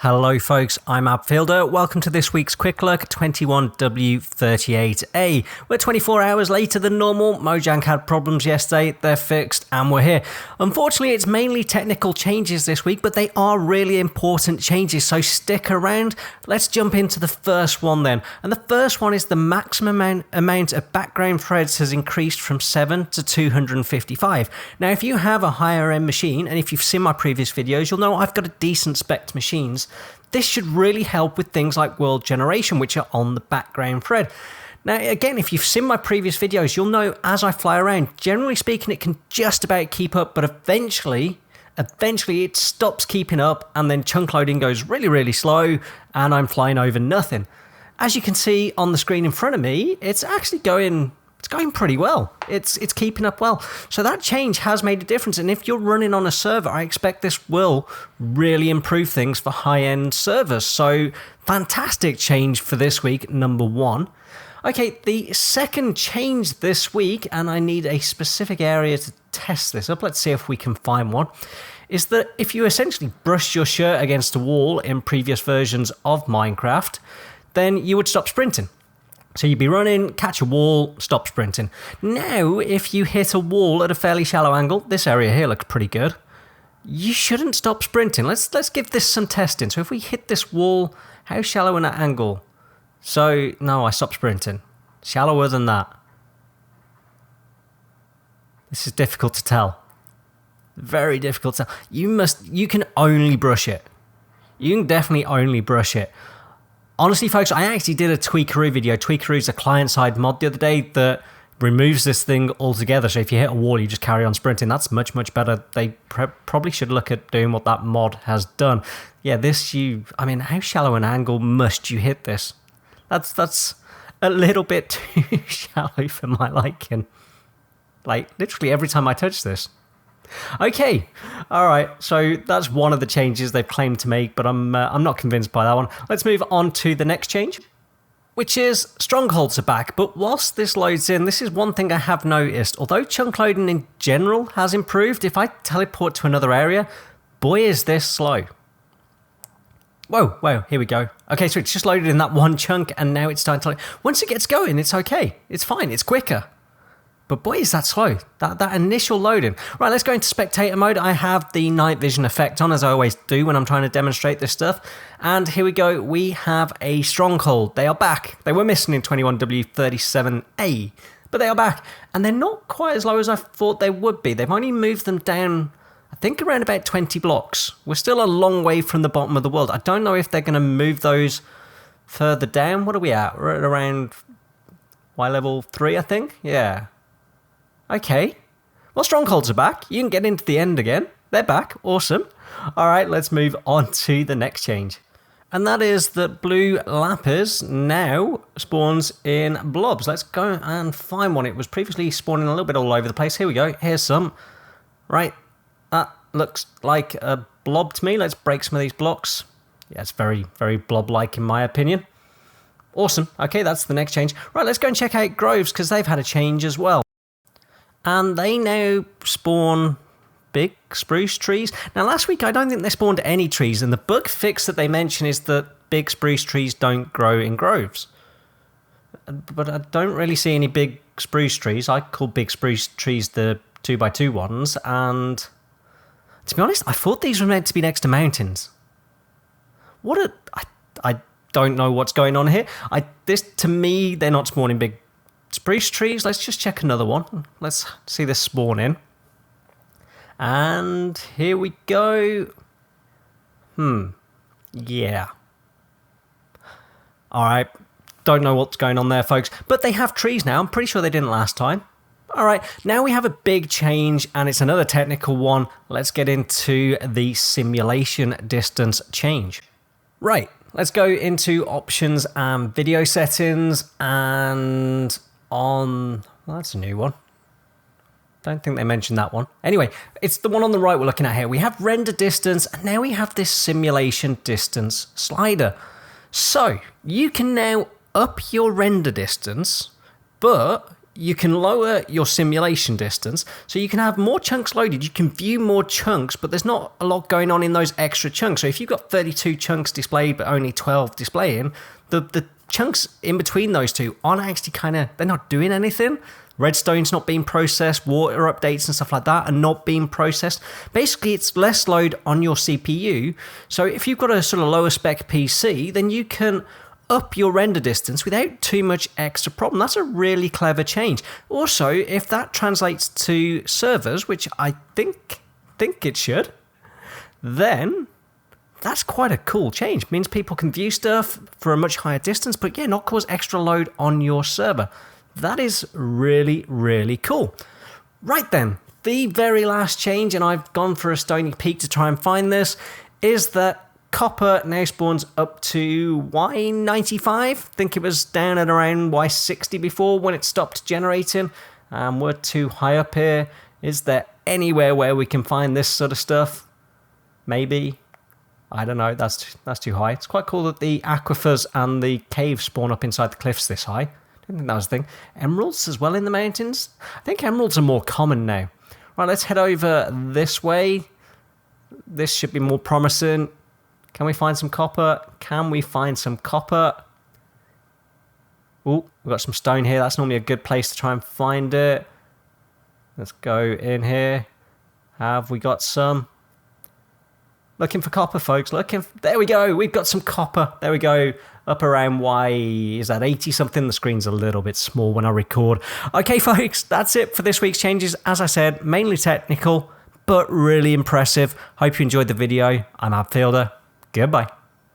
Hello folks, I'm Abfielder. Welcome to this week's Quick Look 21W38A. We're 24 hours later than normal. Mojang had problems yesterday, they're fixed, and we're here. Unfortunately, it's mainly technical changes this week, but they are really important changes, so stick around. Let's jump into the first one then. And the first one is the maximum amount of background threads has increased from 7 to 255. Now, if you have a higher end machine, and if you've seen my previous videos, you'll know I've got a decent spec machines. This should really help with things like world generation, which are on the background thread. Now, again, if you've seen my previous videos, you'll know as I fly around, generally speaking, it can just about keep up, but eventually it stops keeping up, and then chunk loading goes really, really slow, and I'm flying over nothing. As you can see on the screen in front of me, it's actually going pretty well. It's keeping up well. So that change has made a difference. And if you're running on a server, I expect this will really improve things for high-end servers. So fantastic change for this week, number one. Okay, the second change this week, and I need a specific area to test this up. Let's see if we can find one. Is that if you essentially brushed your shirt against a wall in previous versions of Minecraft, then you would stop sprinting. So you'd be running, catch a wall, stop sprinting. Now, if you hit a wall at a fairly shallow angle, this area here looks pretty good, you shouldn't stop sprinting. Let's give this some testing. So if we hit this wall, how shallow in that angle? So, no, I stopped sprinting. Shallower than that. This is difficult to tell. Very difficult to tell. You can only brush it. You can definitely only brush it. Honestly, folks, I actually did a Tweakaroo video. Tweakaroo is a client-side mod the other day that removes this thing altogether. So if you hit a wall, you just carry on sprinting. That's much, much better. They probably should look at doing what that mod has done. Yeah, how shallow an angle must you hit this? That's a little bit too shallow for my liking. Like, literally every time I touch this. Okay, all right, so that's one of the changes they've claimed to make, but I'm not convinced by that one. Let's move on to the next change, which is Strongholds Are Back. But whilst this loads in, this is one thing I have noticed. Although chunk loading in general has improved, if I teleport to another area, boy is this slow. Whoa, here we go. Okay, so it's just loaded in that one chunk, and now it's starting to... Once it gets going, it's okay. It's fine, it's quicker. But boy, is that slow, that initial loading. Right, let's go into Spectator Mode. I have the night vision effect on, as I always do when I'm trying to demonstrate this stuff. And here we go, we have a Stronghold. They are back. They were missing in 21W37A, but they are back. And they're not quite as low as I thought they would be. They've only moved them down, I think, around about 20 blocks. We're still a long way from the bottom of the world. I don't know if they're going to move those further down. What are we at? We're at around Y level 3, I think. Yeah. Okay, well, Strongholds are back. You can get into the end again. They're back. Awesome. All right, let's move on to the next change. And that is that blue lapis now spawns in blobs. Let's go and find one. It was previously spawning a little bit all over the place. Here we go. Here's some. Right, that looks like a blob to me. Let's break some of these blocks. Yeah, it's very, very blob-like in my opinion. Awesome. Okay, that's the next change. Right, let's go and check out groves because they've had a change as well. And they now spawn big spruce trees. Now, last week, I don't think they spawned any trees. And the bug fix that they mention is that big spruce trees don't grow in groves. But I don't really see any big spruce trees. I call big spruce trees the 2x2 ones. And to be honest, I thought these were meant to be next to mountains. I don't know what's going on here. To me, they're not spawning big spruce trees. Let's just check another one. Let's see this spawn in. And here we go. Yeah. All right. Don't know what's going on there, folks. But they have trees now. I'm pretty sure they didn't last time. All right. Now we have a big change, and it's another technical one. Let's get into the simulation distance change. Right. Let's go into options and video settings, and well, that's a new one. Don't think they mentioned that one. Anyway, it's the one on the right we're looking at here. We have render distance, and now we have this simulation distance slider. So you can now up your render distance, but you can lower your simulation distance, so you can have more chunks loaded. You can view more chunks, but there's not a lot going on in those extra chunks. So if you've got 32 chunks displayed, but only 12 displaying, the chunks in between those two aren't actually they're not doing anything. Redstone's not being processed, water updates and stuff like that are not being processed. Basically, it's less load on your CPU. So if you've got a sort of lower spec PC, then you can up your render distance without too much extra problem. That's a really clever change. Also, if that translates to servers, which I think it should, then that's quite a cool change. It means people can view stuff for a much higher distance, but yeah, not cause extra load on your server. That is really, really cool. Right then, the very last change, and I've gone for a Stony Peak to try and find this, is that copper now spawns up to Y95. I think it was down at around Y60 before when it stopped generating. We're too high up here. Is there anywhere where we can find this sort of stuff? Maybe. I don't know. That's too high. It's quite cool that the aquifers and the caves spawn up inside the cliffs this high. I didn't think that was a thing. Emeralds as well in the mountains. I think emeralds are more common now. Right, let's head over this way. This should be more promising. Can we find some copper? Can we find some copper? Oh, we've got some stone here. That's normally a good place to try and find it. Let's go in here. Have we got some? Looking for copper, folks. There we go. We've got some copper. There we go. Up around is that 80 something? The screen's a little bit small when I record. Okay, folks, that's it for this week's changes. As I said, mainly technical, but really impressive. Hope you enjoyed the video. I'm Abfielder. Goodbye.